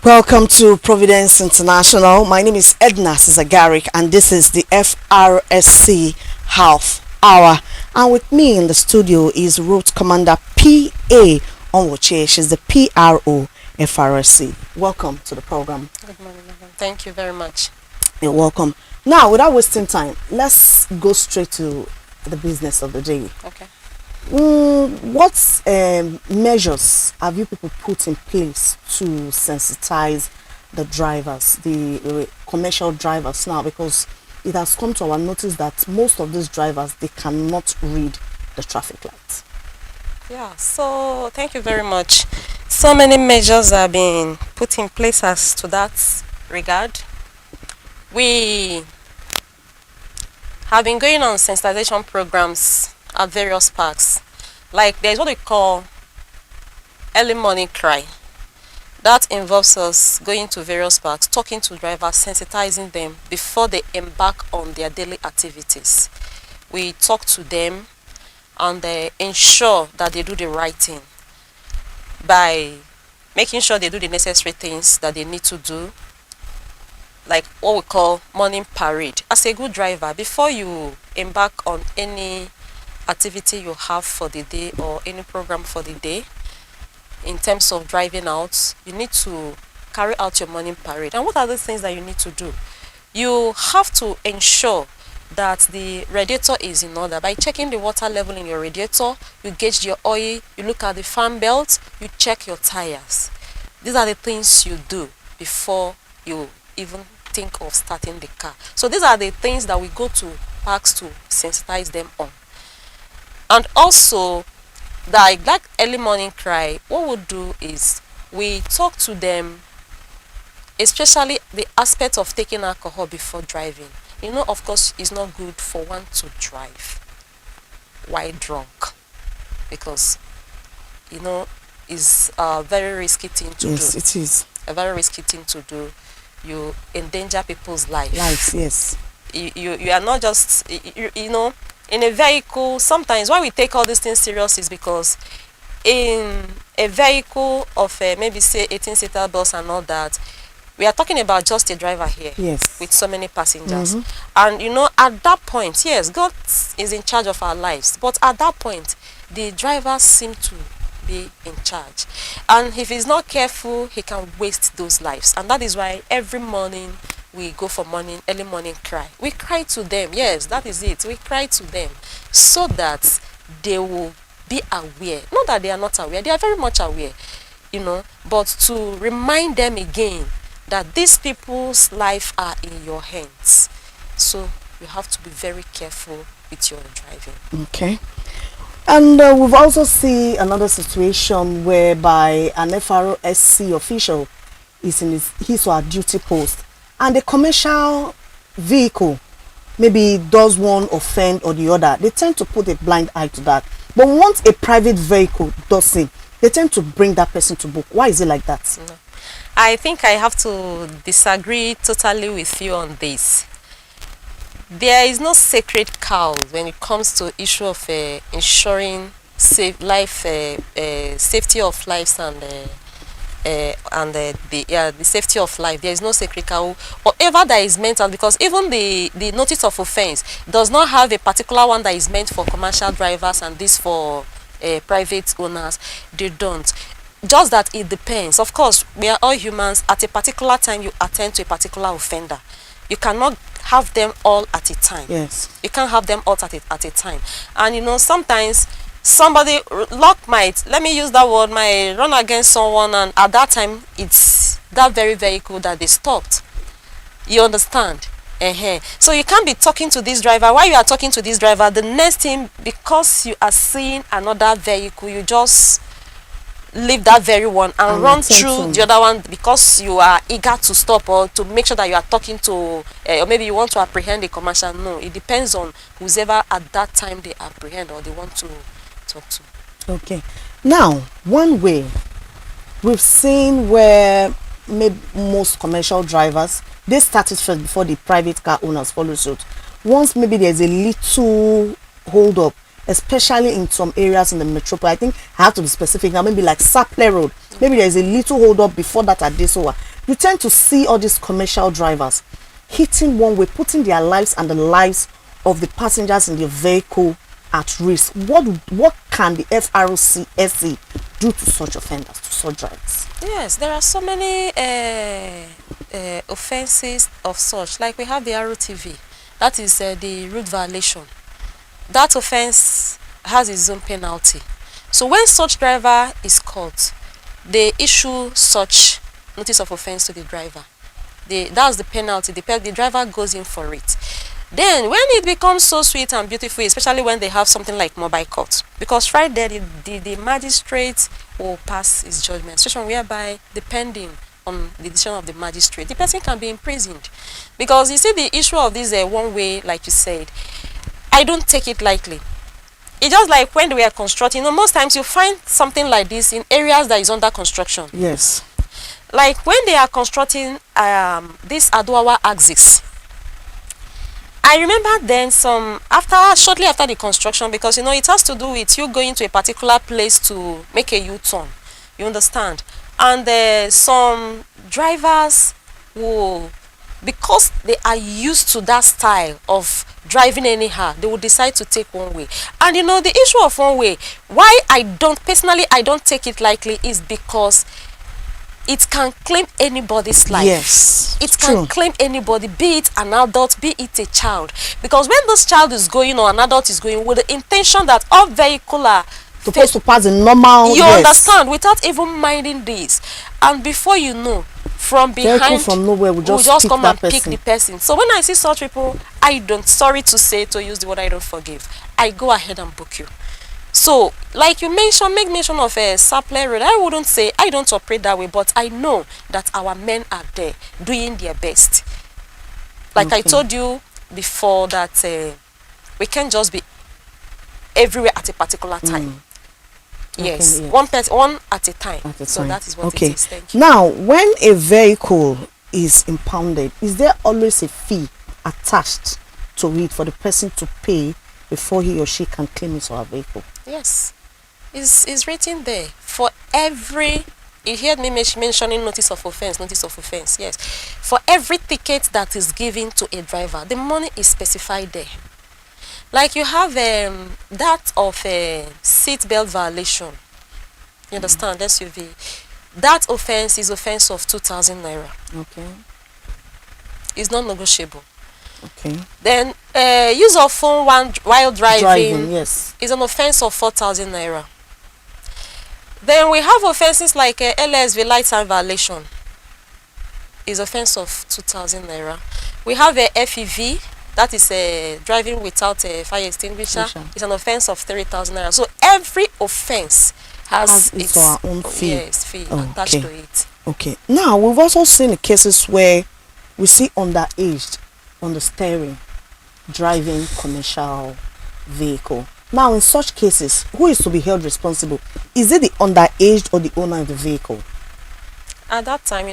Welcome to Providence International. My name is Edna Zagaric and this is the FRSC Half Hour. And with me in the studio is Road Commander PA Onwoche. She's the PRO FRSC. Welcome to the program. Good morning, madam. Thank you very much. You're welcome. Now, without wasting time, let's go straight to the business of the day. Okay. What measures have you people put in place to sensitize the drivers, the commercial drivers now? Because it has come to our notice that most of these drivers, they cannot read the traffic lights. Yeah, so thank you very much. So many measures are being put in place as to that regard. We have been going on sensitization programs at various parks. Like there's what we call early morning cry. That involves us going to various parks, talking to drivers, sensitizing them before they embark on their daily activities. We talk to them and ensure that they do the right thing by making sure they do the necessary things that they need to do, like what we call morning parade. As a good driver, before you embark on any activity you have for the day or any program for the day, in terms of driving out, you need to carry out your morning parade. And what are the things that you need to do? You have to ensure that the radiator is in order by checking the water level in your radiator. You gauge your oil, you look at the fan belt, you check your tires. These are the things you do before you even think of starting the car. So these are the things that we go to parks to sensitize them on. And also, like early morning cry, what we'll do is we talk to them, especially the aspect of taking alcohol before driving. You know, of course, it's not good for one to drive while drunk, because, you know, it's a very risky thing to do. Yes, it is. A very risky thing to do. You endanger people's life. Life, yes. You are not just, you know, in a vehicle. Sometimes why we take all these things serious is because in a vehicle of maybe say 18-seater bus and all that, we are talking about just a driver here, yes, with so many passengers. And you know, at that point, yes, God is in charge of our lives, but at that point the drivers seem to be in charge, and if he's not careful, he can waste those lives. And that is why every morning we go for early morning cry. We cry to them. Yes, that is it. We cry to them so that they will be aware. Not that they are not aware. They are very much aware, you know, but to remind them again that these people's life are in your hands. So you have to be very careful with your driving. Okay. And we've also seen another situation whereby an FRSC official is in his or her duty post, and a commercial vehicle maybe does one offend or the other. They tend to put a blind eye to that. But once a private vehicle does it, they tend to bring that person to book. Why is it like that? No. I think I have to disagree totally with you on this. There is no sacred cow when it comes to issue of ensuring safety of lives and the safety of life. There is no sacred cow. Whatever that is meant, because even the notice of offense does not have a particular one that is meant for commercial drivers and this for private owners. They don't. Just that it depends. Of course, we are all humans. At a particular time, you attend to a particular offender. You cannot have them all at a time. Yes. You can't have them all at a time. And you know, sometimes somebody, luck might, let me use that word, might run against someone, and at that time it's that very vehicle that they stopped. You understand? So you can't be talking to this driver. While you are talking to this driver, the next thing, because you are seeing another vehicle, you just leave that very one and run through the other one because you are eager to stop or to make sure that you are talking to, or maybe you want to apprehend a commercial. No, it depends on whoever at that time they apprehend or they want to talk to. Okay. Now, one way we've seen where maybe most commercial drivers, they started first before the private car owners follow suit. Once maybe there's a little hold up, especially in some areas in the metropolis. I think I have to be specific now, maybe like Saple Road. Maybe there's a little hold up before that at Desowa. you tend to see all these commercial drivers hitting one way, putting their lives and the lives of the passengers in the vehicle at risk. What can the FRCSC do to such offenders, to such drivers? Yes, there are so many offenses of such. Like we have the ROTV, that is the route violation. That offense has its own penalty. So when such driver is caught, they issue such notice of offense to the driver. That's the penalty. The driver goes in for it. Then when it becomes so sweet and beautiful, especially when they have something like mobile court, because right there the magistrate will pass his judgment, situation whereby, depending on the decision of the magistrate, the person can be imprisoned. Because you see, the issue of this one way, like you said, I don't take it lightly. It's just like when we are constructing, most times you find something like this in areas that is under construction. Yes. Like when they are constructing this Aduawa axis, I remember then shortly after the construction, because it has to do with you going to a particular place to make a U-turn, you understand, and some drivers will, because they are used to that style of driving anyhow, they will decide to take one way. And the issue of one way, why I don't take it lightly, is because it can claim anybody's life. Yes, it can claim anybody, be it an adult, be it a child. Because when this child is going or an adult is going with the intention that all vehicle are supposed to pass the normal, you understand, without even minding this, and before you know, from behind, vehicle from nowhere will just come and pick the person. So when I see such people, sorry to say, to use the word, I don't forgive. I go ahead and book you. So, like you mentioned, make mention of a supply road. I wouldn't say I don't operate that way, but I know that our men are there doing their best. Like I told you before, that we can't just be everywhere at a particular time. Yes, one at a time. So that is what it is. Thank you. Now, when a vehicle is impounded, is there always a fee attached to it for the person to pay before he or she can claim his or her vehicle? Yes, it's written there for every. You heard me mentioning notice of offense. Yes, for every ticket that is given to a driver, the money is specified there. Like you have that of a seat belt violation. You understand? SUV. That offense is offense of 2,000 naira. Okay. It's not negotiable. Okay. Then use of phone while driving yes, is an offense of 4,000 naira. Then we have offenses like LSV, light sign violation, is offense of 2,000 naira. We have a FEV, that is driving without a fire extinguisher, is an offense of 3,000 naira. So every offense has its own fee. Yes, fee attached to it. Okay. Now we've also seen cases where we see underaged on the steering driving commercial vehicle. Now in such cases, who is to be held responsible? Is it the underaged or the owner of the vehicle? At that time,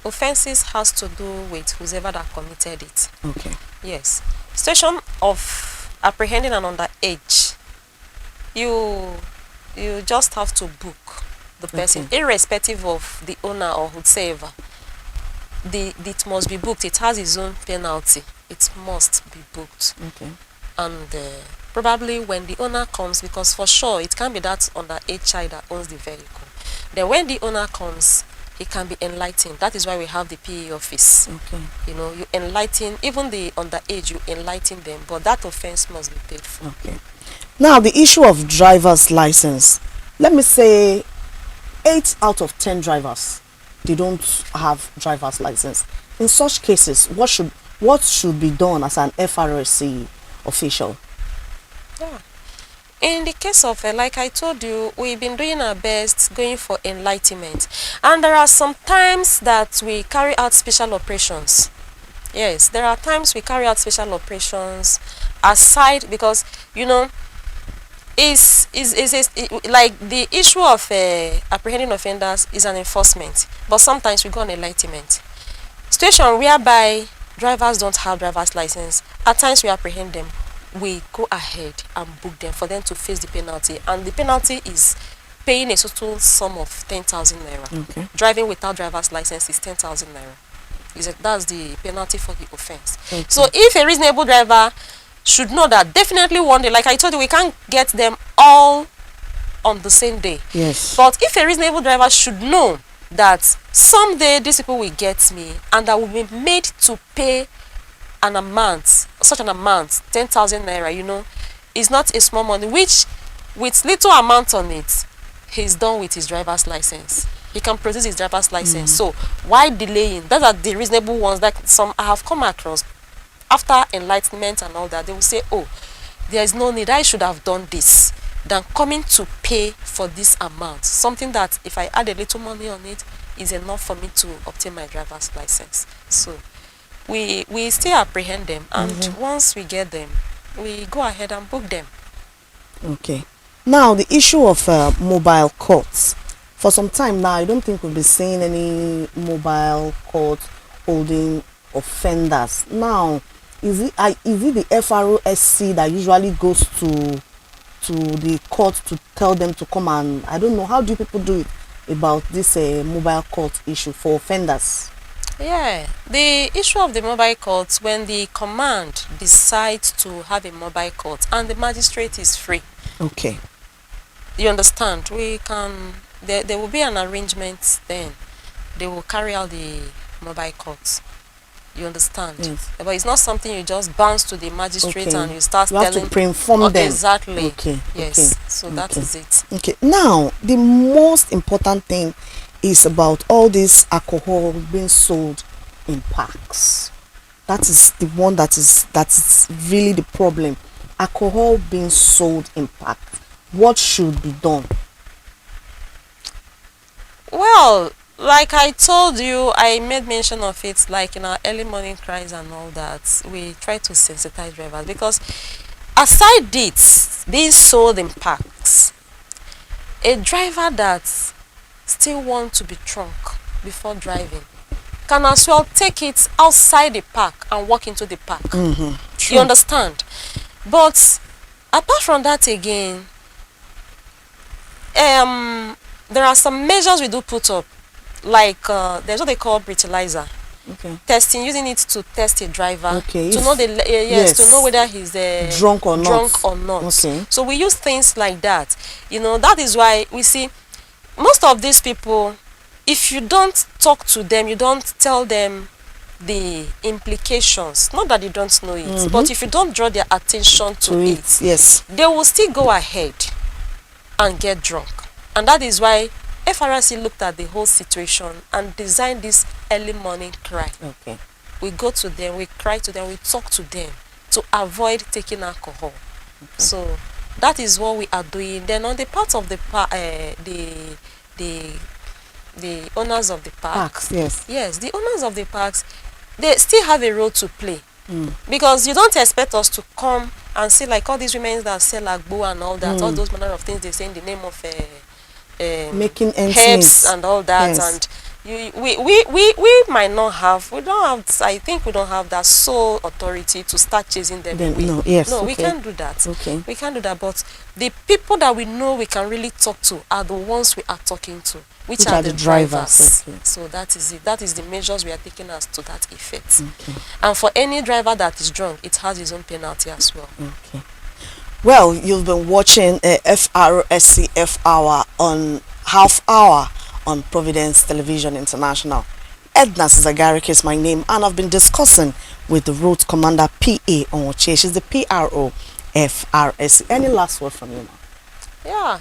offenses has to do with whoever that committed it. Okay. Yes. Situation of apprehending an underage, you just have to book the person, irrespective of the owner or whoever. It must be booked. It has its own penalty. It must be booked. Okay. And probably when the owner comes, because for sure it can be that underage child that owns the vehicle. Then when the owner comes, he can be enlightened. That is why we have the PE office. Okay. You enlighten, even the underage, you enlighten them, but that offense must be paid for. Okay. Now the issue of driver's license. Let me say 8 out of 10 drivers, they don't have driver's license. In such cases, what should be done as an FRSC official? Yeah. In the case of, like I told you, we've been doing our best going for enlightenment. And there are some times that we carry out special operations. Yes, there are times we carry out special operations aside, because, like the issue of apprehending offenders is an enforcement. But sometimes we go on enlightenment. Situation whereby drivers don't have driver's license, at times we apprehend them. We go ahead and book them for them to face the penalty, and the penalty is paying a total sum of 10,000 naira. Okay. Driving without driver's license is 10,000 naira. That's the penalty for the offense. Okay. So if a reasonable driver should know that definitely one day, like I told you, we can't get them all on the same day. Yes. But if a reasonable driver should know that someday these people will get me and I will be made to pay an amount, such an amount, 10,000 naira, you know, is not a small money, which with little amount on it, he's done with his driver's license. He can produce his driver's license. So why delaying? Those are the reasonable ones that some I have come across after enlightenment and all that. They will say, oh, there is no need, I should have done this, than coming to pay for this amount. Something that if I add a little money on it is enough for me to obtain my driver's license. So we still apprehend them, and once we get them, we go ahead and book them. Okay. Now the issue of mobile courts. For some time now, I don't think we'll be seeing any mobile court holding offenders. Now, is it the FROSC that usually goes to the court to tell them to come, and I don't know, how do people do it about this mobile court issue for offenders? Yeah, the issue of the mobile court, when the command decides to have a mobile court and the magistrate is free. Okay. You understand? We can, there will be an arrangement then. They will carry out the mobile court. You understand? Yes. But it's not something you just bounce to the magistrate Okay. and you start You have telling. to pre-inform them. Exactly. Okay. Yes. Okay. So that is it. Okay. Now, the most important thing is about all this alcohol being sold in parks. That is the one that is really the problem. Alcohol being sold in parks. What should be done? Well, like I told you, I made mention of it, like in our early morning cries and all that. We try to sensitize drivers, because aside it being sold in parks, a driver that still wants to be drunk before driving can as well take it outside the park and walk into the park. True. You understand? But apart from that again, there are some measures we do put up, like there's what they call breathalyzer. Okay. Testing, using it to test a driver, Okay, to know to know whether he's drunk or not. Okay. Okay. So we use things like that. You know, that is why we see most of these people, if you don't talk to them, you don't tell them the implications, not that they don't know it, but if you don't draw their attention to it, yes, they will still go ahead and get drunk. And that is why FRC looked at the whole situation and designed this early morning cry. Okay. We go to them, we cry to them, we talk to them to avoid taking alcohol. Okay. So that is what we are doing. Then on the part of the owners of the parks, yes, the owners of the parks, they still have a role to play. Because you don't expect us to come and see like all these women that sell agbo and all that, all those manner of things they say in the name of making herbs and all that, and we might not have, I think we don't have that sole authority to start chasing them away. We can't do that. We can't do that. But the people that we know we can really talk to are the ones we are talking to, which are the drivers. So that is it. That is the measures we are taking as to that effect. And for any driver that is drunk, it has its own penalty as well. Well, you've been watching FRSCF Hour on Half Hour on Providence Television International. Edna Zagarik is my name, and I've been discussing with the Road Commander PA Onwochie. She's the PRO FRSC. Any last word from you, ma'am? Yeah.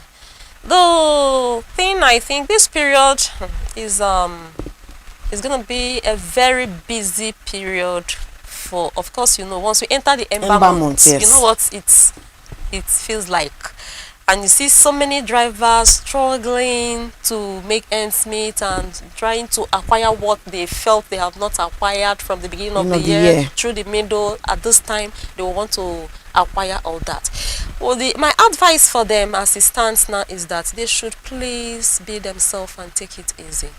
The thing, I think this period is going to be a very busy period for, of course, you know, once we enter the Ember month, you know what it feels like. And you see so many drivers struggling to make ends meet and trying to acquire what they felt they have not acquired from the beginning of the year through the middle. At this time, they will want to acquire all that. Well, my advice for them as it stands now is that they should please be themselves and take it easy.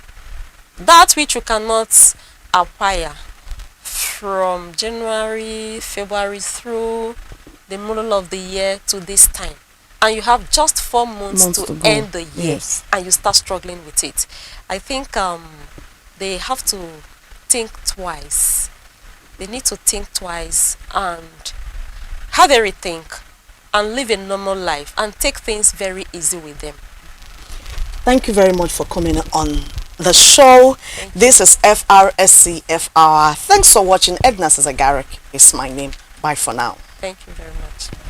That which you cannot acquire from January, February through the middle of the year to this time, and you have just 4 months Months to to go. end the year, Yes. and you start struggling with it. I think they have to think twice. They need to think twice and have a rethink and live a normal life and take things very easy with them. Thank you very much for coming on the show. Thank This is FRSCF Hour. Thanks for watching. Edna Zagaric is my name. Bye for now. Thank you very much.